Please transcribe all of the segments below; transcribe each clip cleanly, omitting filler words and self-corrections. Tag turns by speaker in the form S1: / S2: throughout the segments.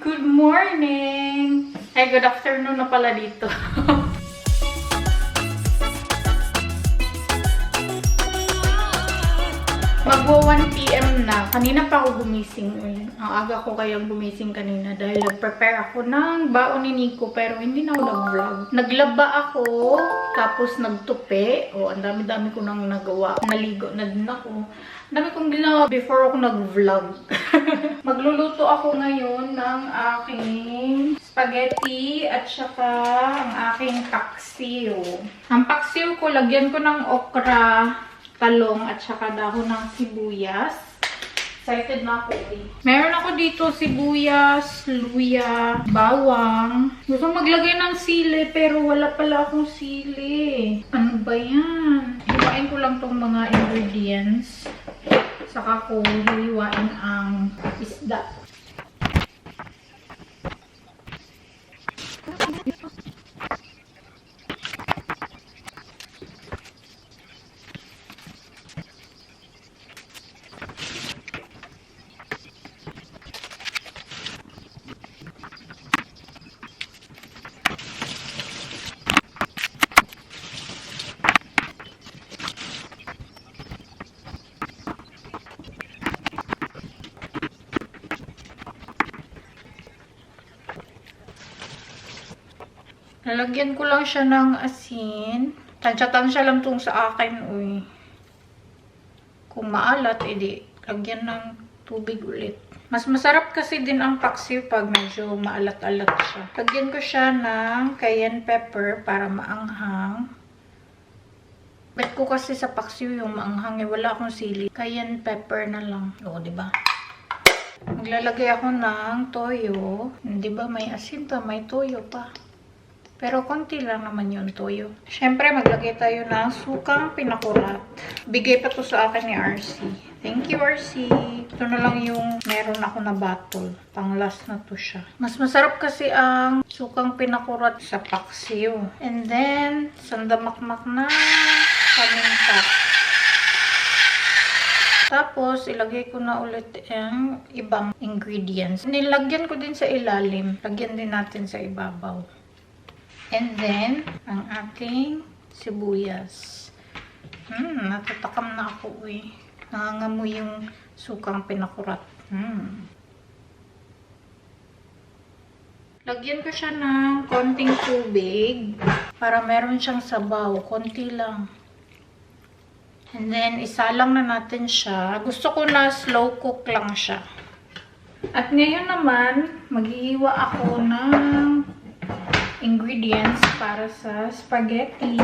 S1: Good morning! Ay, good afternoon na pala dito. Magwa 1 PM na. Kanina pa ako gumising. Ang aga ko kayang gumising kanina dahil nag-prepare ako ng baon ni Nico pero hindi na ako nag-vlog. Naglaba ako, tapos nagtupi. Ang dami-dami ko nang nagawa. Naligo na din ako. Ang dami kong ginawa before ako nag-vlog. Magluluto ako ngayon ng aking spaghetti at saka ang aking paksiw. Ang paksiw ko, lagyan ko ng okra, talong at saka dahon ng sibuyas. Excited na ako eh. Meron ako dito sibuyas, luya, bawang. Gusto maglagay ng sili pero wala pala akong sili. Ano ba yan? Hiwain ko lang tong mga ingredients. Saka ko hiwain ang isda. Lalagyan ko lang siya ng asin. Tansya-tansya lang tong sa akin, uy. Kung maalat, edi lagyan ng tubig ulit. Mas masarap kasi din ang paksiw pag medyo maalat-alat siya. Lagyan ko siya ng cayenne pepper para maanghang. Bet ko kasi sa paksiw yung maanghang, wala akong sili. Cayenne pepper na lang. O, diba? Maglalagay ako ng toyo. Di ba may asin pa, may toyo pa. Pero konti lang naman yung toyo. Siyempre, maglagay tayo ng sukang pinakurat. Bigay pa to sa akin ni RC. Thank you, RC. Ito na lang yung meron ako na bottle. Pang last na to siya. Mas masarap kasi ang sukang pinakurat sa paksiw. And then, sandamakmak na paminta. Tapos, ilagay ko na ulit ang ibang ingredients. Nilagyan ko din sa ilalim. Lagyan din natin sa ibabaw. And then, ang ating sibuyas. Natatakam na ako eh. Nangangamoy yung sukang pinakurat. Lagyan ko siya ng konting tubig para meron siyang sabaw. Konti lang. And then, isalang na natin siya. Gusto ko na slow cook lang siya. At ngayon naman, maghihiwa ako ng ingredients para sa spaghetti.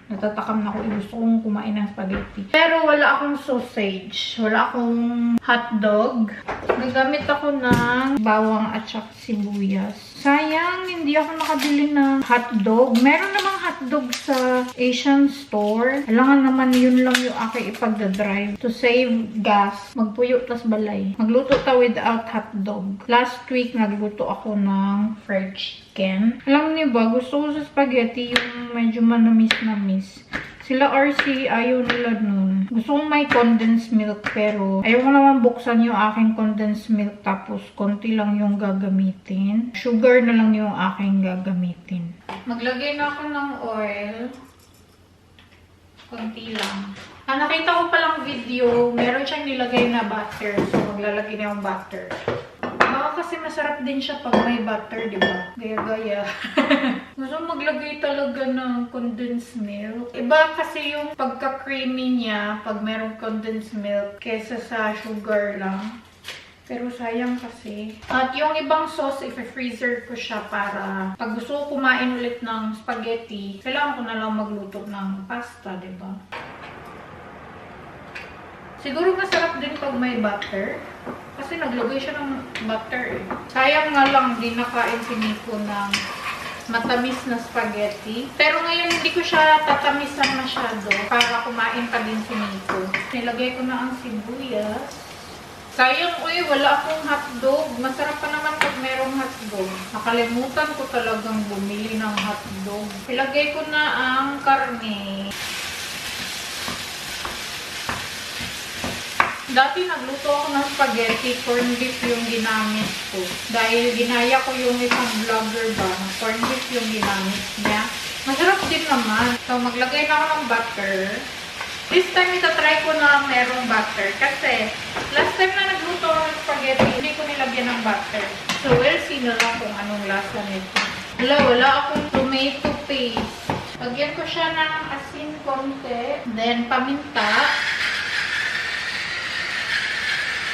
S1: Natatakam na ako. Gusto kong kumain ng spaghetti. Pero wala akong sausage. Wala akong hotdog. Gagamit ako ng bawang at saka sibuyas. Sayang, hindi ako nakabili ng hotdog. Meron namang hotdog sa Asian store. Kailangan naman yun lang yung aking ipagdadrive. To save gas, magpuyo tas balay. Magluto ta without hotdog. Last week, nagluto ako ng fried chicken. Alam niyo ba, gusto ko sa spaghetti yung medyo manamis-namis. Sila RC, ayaw nila nun. Gusto kong may condensed milk pero ayaw ko naman buksan yung aking condensed milk tapos konti lang yung gagamitin. Sugar na lang yung aking gagamitin. Maglagay na ako ng oil. Konti lang. Nakita ko palang video, meron siyang nilagay na butter. So, maglalagay na yung butter. Baka kasi masarap din siya pag may butter, di ba? Gaya-gaya. Gusto maglagay talaga ng condensed milk. Iba kasi yung pagka-creamy niya pag merong condensed milk kesa sa sugar lang. Pero sayang kasi. At yung ibang sauce, i-freezer ko siya para pag gusto ko kumain ulit ng spaghetti, kailangan ko na lang magluto ng pasta, di ba? Siguro masarap din pag may butter. Kasi naglagay siya ng butter eh. Sayang nga lang, di nakain si Nico ng matamis na spaghetti. Pero ngayon hindi ko siya tatamisan masyado para kumain pa din si Nico. Nilagay ko na ang sibuyas. Sayang, uy, wala akong hotdog. Masarap pa naman pag merong hotdog. Nakalimutan ko talagang bumili ng hotdog. Ilagay ko na ang karne. Dati nagluto ako ng spaghetti, corn beef yung ginamit ko. Dahil ginaya ko yung isang vlogger ba, corn beef yung ginamit niya. Masarap din naman. So, maglagay na ako ng butter. This time, itatry ko na merong butter. Kasi, last time na nagluto ako ng spaghetti, hindi ko nilagyan ng butter. So, we'll see na lang kung anong lasa nito. Wala akong tomato paste. Lagyan ko siya ng asin konti. Then, paminta.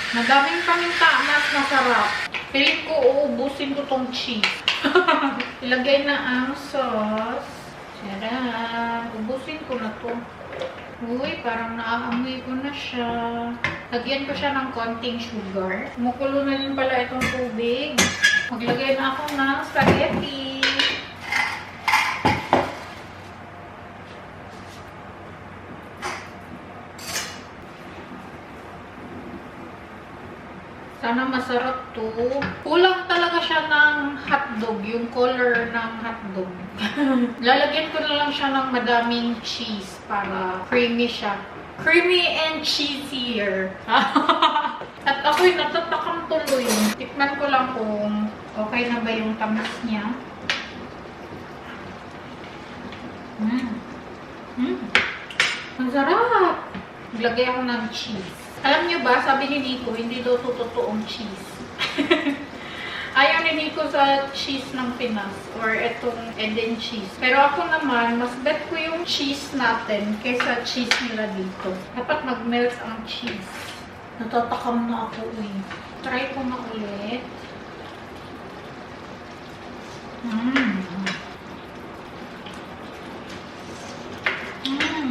S1: Madaming paminta, mas masarap. Piling ko, uubusin ko tong cheese. Ilagay na ang sauce. Tcharam! Ubusin ko na to. Uy, parang naaamoy ko na siya. Lagyan ko siya ng konting sugar. Kumukulo na rin pala itong tubig. Maglagay na ako ng spaghetti. Sana masarap to. Kulang talaga siya ng hotdog, yung color ng hotdog. Lalagyan ko na lang siya ng madaming cheese para creamy siya. Creamy and cheesier. At ako'y natatakam tuloy. Tikman ko lang kung okay na ba yung tamis niya. Ang sarap! Maglagay ako ng cheese. Alam niyo ba, sabi ni Nico, hindi daw ito totoong cheese. Ayaw ni Nico sa cheese ng Pinas or itong Eden cheese. Pero ako naman, mas bet ko yung cheese natin kaysa cheese nila dito. Dapat mag-melt ang cheese. Natatakam na ako eh. Try ko na ulit.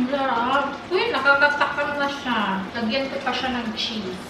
S1: Sarap. Uy, nakakatakam na siya. Lagyan ko pa siya ng cheese.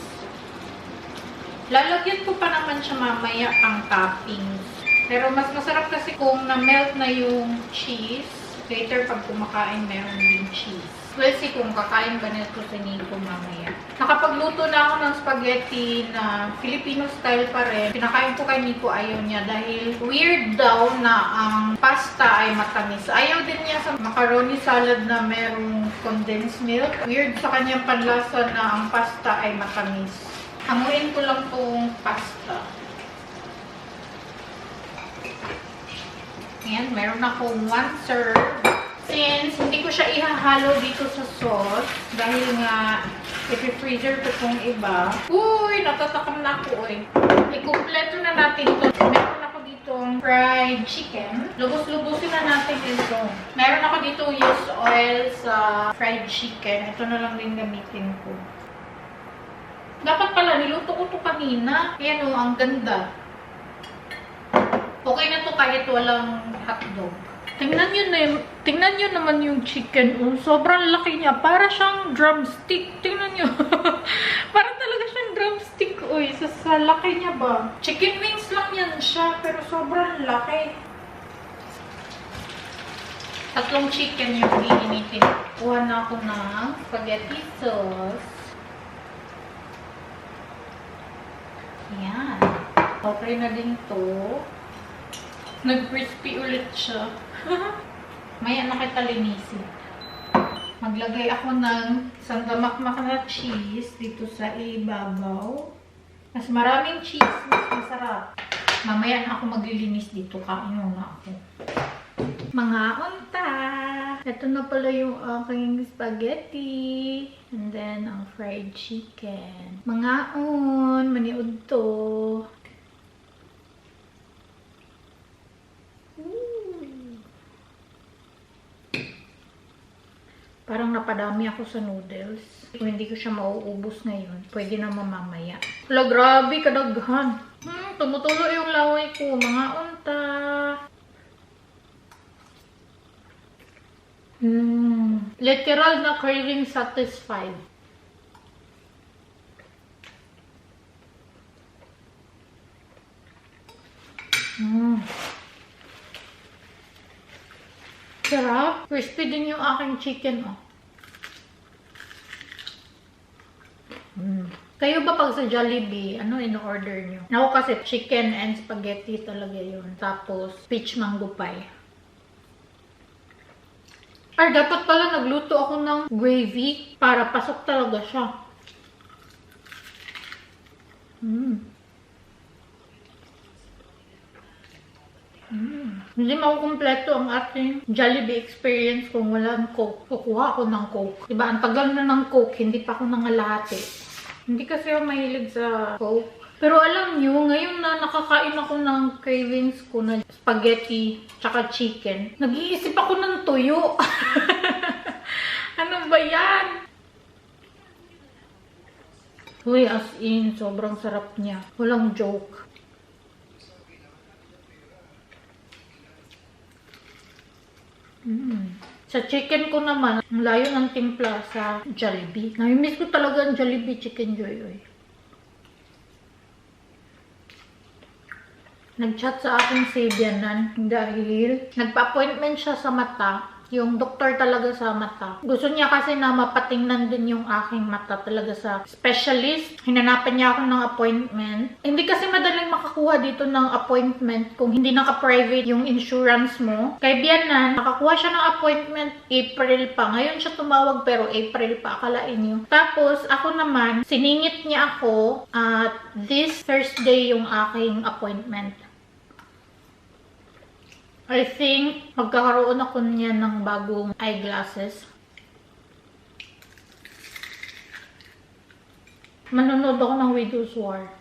S1: Lalagyan ko pa naman siya mamaya ang toppings. Pero mas masarap kasi kung na-melt na yung cheese. Later, pag kumakain, meron din cheese. We'll see kung kakain ba nito si Nico mamaya. Nakapagluto na ako ng spaghetti na Filipino style pa rin. Pinakain ko kay Nico, ayaw niya dahil weird daw na ang pasta ay matamis. Ayaw din niya sa macaroni salad na merong condensed milk. Weird sa kanyang panlasa na ang pasta ay matamis. Hanguin ko lang tong pasta. Ayan, meron akong 1 serve. Since hindi ko siya ihahalo dito sa sauce, dahil nga i-freezer ko itong iba. Uy, natatakam na ako eh. I-kumpleto na natin ito. Meron ako ditong fried chicken. Lubos-lubusin na natin ito. Meron ako dito used oil sa fried chicken. Ito na lang din gamitin ko. Dapat pala, niluto ko ito kanina. Ayan o, ang ganda. Okay na to kahit walang hotdog. Tingnan nyo naman yung chicken. Sobrang laki niya. Para siyang drumstick. Tingnan nyo. Para talaga siyang drumstick. Uy, sa laki niya ba? Chicken wings lang yan siya. Pero sobrang laki. 3 chicken yung iinitin. Kuha na ako ng spaghetti sauce. Ayan. Okay na din to. Nag-crispy ulit siya. Maya na kita linisin. Maglagay ako ng isang damakmak na cheese dito sa ibabaw. Mas maraming cheese, mas masarap. Mamaya na ako maglilinis dito. Kain muna ako. Mga unta! Ito na pala yung aking spaghetti. And then, ang fried chicken. Mga maniod to. Parang napadami ako sa noodles. Kung hindi ko siya mauubos ngayon, pwede na mamamaya. Wala, grabe, kadaghan. Tumutulo yung laway ko, mga unta. Literal na craving satisfied. Sarap. Crispy din yung aking chicken, oh. Kayo ba pag sa Jollibee, ano in-order nyo? Ako kasi chicken and spaghetti talaga yun. Tapos, peach mango pie. Ay, dapat pala nagluto ako ng gravy para pasok talaga siya. Hindi makukumpleto ang ating Jollibee experience kung walang Coke. Kukuha ako ng Coke. Diba, ang tagal na ng Coke, hindi pa ako nangalahati. Hindi kasi ako mahilig sa Coke. Pero alam nyo, ngayon na nakakain ako ng cravings ko na spaghetti tsaka chicken, nag-iisip ako ng tuyo. Ano ba yan? Uy, as in, sobrang sarap niya. Walang joke. Sa chicken ko naman, ang layo ng timpla sa Jollibee. Namimiss ko talaga ang Jollibee Chicken Joy. Nag-chat sa akin si Bianan dahil nagpa-appointment siya sa mata. Yung doktor talaga sa mata. Gusto niya kasi na mapatingnan din yung aking mata talaga sa specialist. Hinanapan niya ako ng appointment. Hindi kasi madaling makakuha dito ng appointment kung hindi naka-private yung insurance mo. Kay Bianan, nakakuha siya ng appointment April pa. Ngayon siya tumawag pero April pa. Akalain niyo. Tapos ako naman, siningit niya ako at this Thursday yung aking appointment. I think magkakaroon ako niyan ng bagong eyeglasses. Manonood ako ng Widow's War.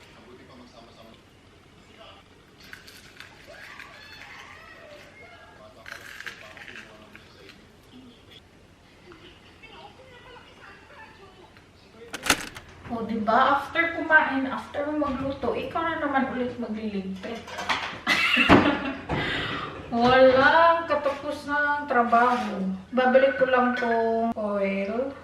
S1: O, diba? After kumain, after magluto, ikaw na naman ulit magliligpit. Walang katapos ng trabaho. Babalik ko lang tong oil.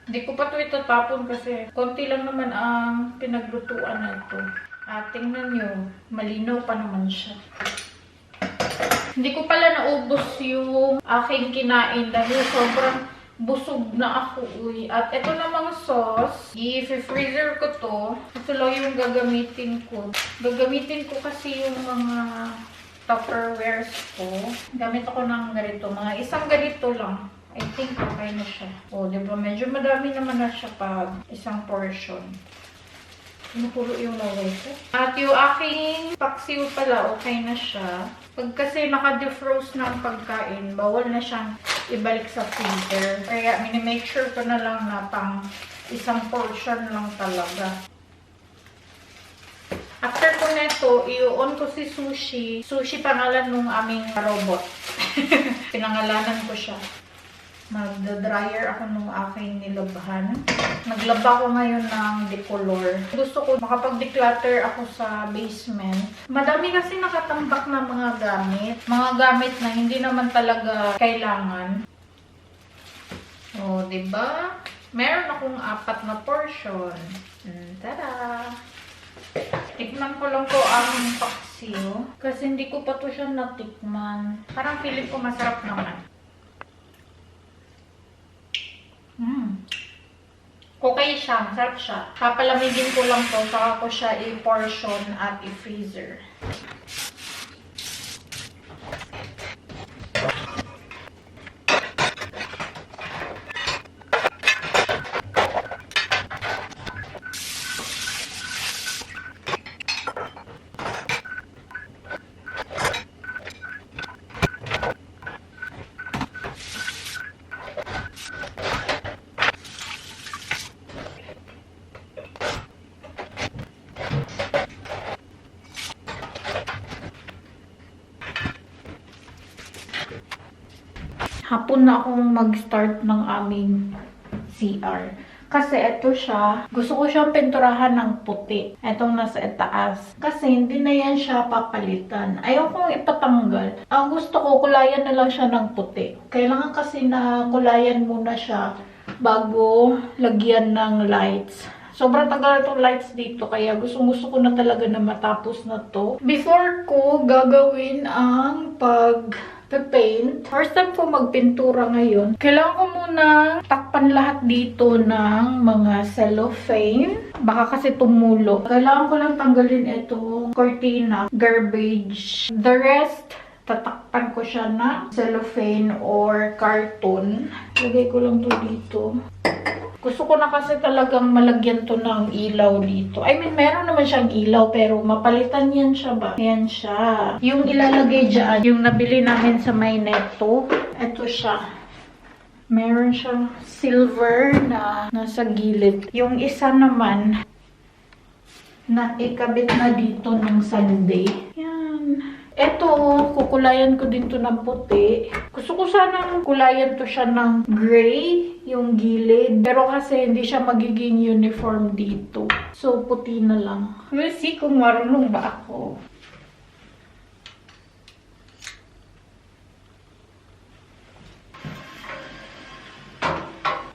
S1: Hindi ko pa ito itatapon kasi konti lang naman ang pinaglutuan na ito. At tingnan nyo, malinaw pa naman siya. Hindi ko pala naubos yung aking kinain dahil sobrang busog na ako. Uy. At ito namang sauce, i-freezer ko to. Ito lang yung gagamitin ko. Gagamitin ko kasi yung mga Tupperwares ko. Gamit ako ng ganito. Mga isang ganito lang. I think okay na siya. O, diba? Medyo madami naman na siya pag isang portion. Pinupulo yung laway ko. At yung aking paksiw pala, okay na siya. Pag kasi naka-defrost ng pagkain, bawal na siyang ibalik sa freezer. Kaya mini-make sure ko na lang na pang isang portion lang talaga. After ko neto, i-on ko si Sushi. Sushi pangalan nung aming robot. Pinangalanan ko siya. Mag-dryer ako nung aking nilabhan. Naglaba ko ngayon ng decolor. Gusto ko makapag-declutter ako sa basement. Madami kasi nakatambak na mga gamit. Mga gamit na hindi naman talaga kailangan. O, diba? Meron akong 4 na portion. Tada! Tikman ko lang po ang paksiw. Kasi hindi ko pa to siya natikman. Parang feeling ko masarap naman. Okay siya. Masarap siya. Papalamigin ko lang to. Saka ko siya i-portion at i-freezer. Hapon na akong mag-start ng aming CR. Kasi ito siya, gusto ko siyang pinturahan ng puti. Itong nasa itaas. Kasi hindi na yan siya papalitan. Ayaw kong ipatanggal. Ang gusto ko, kulayan na lang siya ng puti. Kailangan kasi na kulayan muna siya bago lagyan ng lights. Sobrang tagal itong lights dito, kaya gusto ko na talaga na matapos na to. Before ko gagawin ang pag-paint, first time ko magpintura ngayon, kailangan ko muna takpan lahat dito ng mga cellophane. Baka kasi tumulo. Kailangan ko lang tanggalin itong cortina, garbage. The rest, tatakpan ko siya na cellophane or carton. Lagay ko lang to dito. Gusto ko na kasi talagang malagyan to ng ilaw dito. I mean, meron naman siyang ilaw, pero mapalitan yan siya ba? Ayan siya. Yung ilalagay dyan, yung nabili namin sa may Netto. Ito siya. Meron siyang silver na nasa gilid. Yung isa naman, na ikabit na dito ng Sunday. Yan. Ito, kukulayan ko din to ng puti. Gusto ko sanang kulayan to siya ng gray, yung gilid. Pero kasi hindi siya magiging uniform dito. So, puti na lang. We'll see kung marunong ba ako.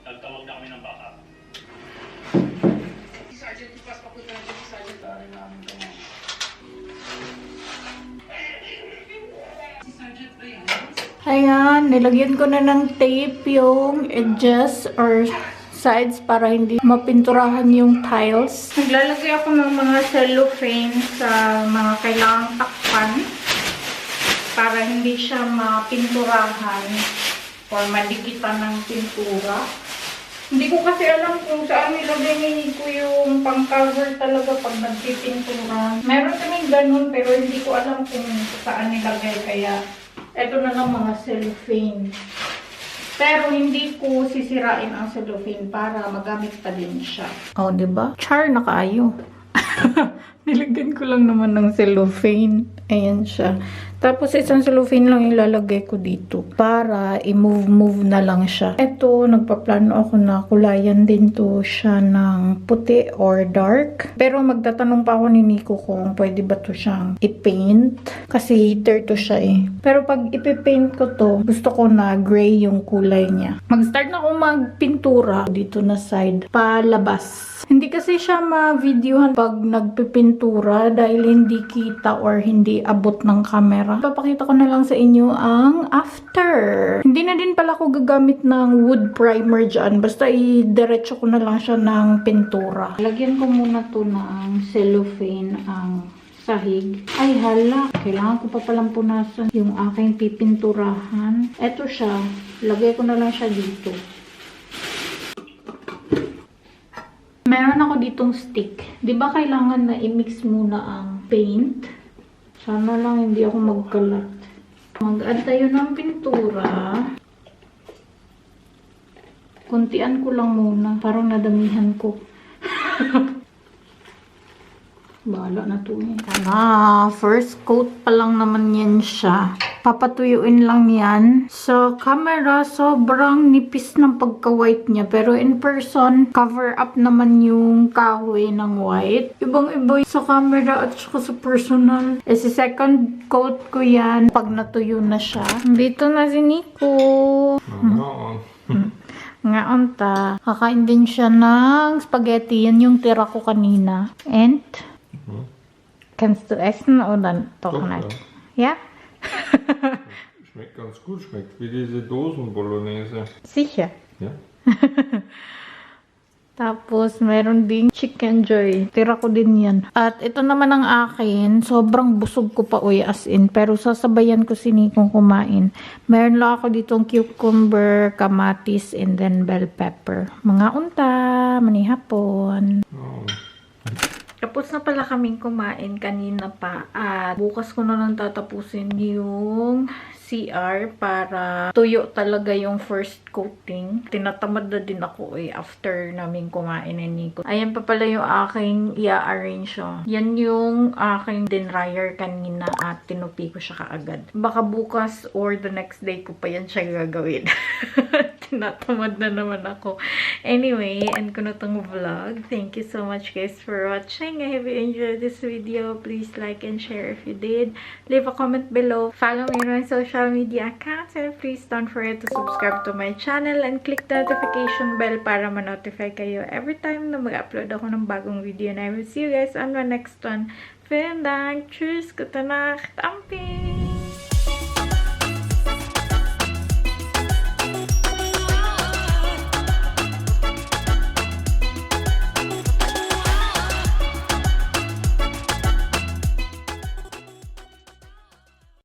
S2: Nagtawag na kami ng baka. Sergeant, ipas pa po tayo si Sergeant. Sorry namin ka na. Si Sergeant ba yan?
S1: Ayan, nilagyan ko na ng tape yung edges or sides para hindi mapinturahan yung tiles. Naglalagay ako ng mga cellophane sa mga kailangang takpan para hindi siya mapinturahan or madikitan ng pintura. Hindi ko kasi alam kung saan nilagay ko yung pang-cover talaga pag nagpipintura. Meron kaming ganun pero hindi ko alam kung saan nilagay, kaya eto na lang mga cellophane. Pero hindi ko sisirain ang cellophane para magamit pa din siya. Oh, diba? Char na kaayo. Nilagyan ko lang naman ng cellophane. Ayan siya. Tapos isang cellophane lang ilalagay ko dito para i-move na lang siya. Ito, nagpaplano ako na kulayan din to siya ng puti or dark. Pero magtatanong pa ako ni Nico kung pwede ba to siyang i-paint. Kasi heater to siya eh. Pero pag ipipaint ko to, gusto ko na gray yung kulay niya. Mag-start na akong magpintura dito na side palabas. Hindi kasi siya ma-videohan pag nagpipintura dahil hindi kita or hindi abot ng camera. Papakita ko na lang sa inyo ang after. Hindi na din pala ako gagamit ng wood primer dyan. Basta i-diretso ko na lang siya ng pintura. Lagyan ko muna to ng cellophane ang sahig. Ay hala, kailangan ko pa palang punasan yung aking pipinturahan. Eto siya. Lagay ko na lang siya dito. Meron ako ditong stick. Di ba kailangan na i-mix muna ang paint? Sana lang hindi ako magkalat. Mag-add tayo ng pintura. Kuntian ko lang muna. Parang nadamihan ko. Bahala na to eh. First coat pa lang naman yan siya. Papatuyuin lang yan. Sa camera, sobrang nipis ng pagka-white niya. Pero in person, cover up naman yung kahoy ng white. Ibang-iba sa camera at saka sa personal. Eh, si second coat ko yan pag natuyo na siya. Dito na si Nico. Ngaon ta. Kakain din siya ng spaghetti. Yan yung tira ko kanina. And kannst du essen oder doch nicht? Ja?
S3: Schmeckt ganz gut, schmeckt wie diese Dosen-Bolognese.
S1: Sicher.
S3: Ja?
S1: Tapos, meron ding chicken joy. Tira ko din yan. At ito naman ang akin. Sobrang busog ko pa uy as in. Pero sasabayan ko si Nikong kumain. Meron lang ako ditong cucumber, kamatis, and then bell pepper. Mga unta, manihapon.
S3: Oh.
S1: Tapos na pala kaming kumain kanina pa at bukas ko na lang tatapusin yung CR para tuyo talaga yung first coating. Tinatamad na din ako after namin kumain ni Nico. Ayan pa pala yung aking i-arrange. Yan yung aking dinryer kanina at tinupi ko siya kaagad. Baka bukas or the next day ko pa yan siya gagawin. Tinatamad na naman ako. Anyway, end ko na tong vlog. Thank you so much guys for watching. I hope you enjoyed this video. Please like and share if you did. Leave a comment below. Follow me on my social media accounts. And please don't forget to subscribe to my channel and click the notification bell para ma-notify kayo every time na mag-upload ako ng bagong video. And I will see you guys on my next one. Vielen Dank. Tschüss. Gute Nacht. Ampi.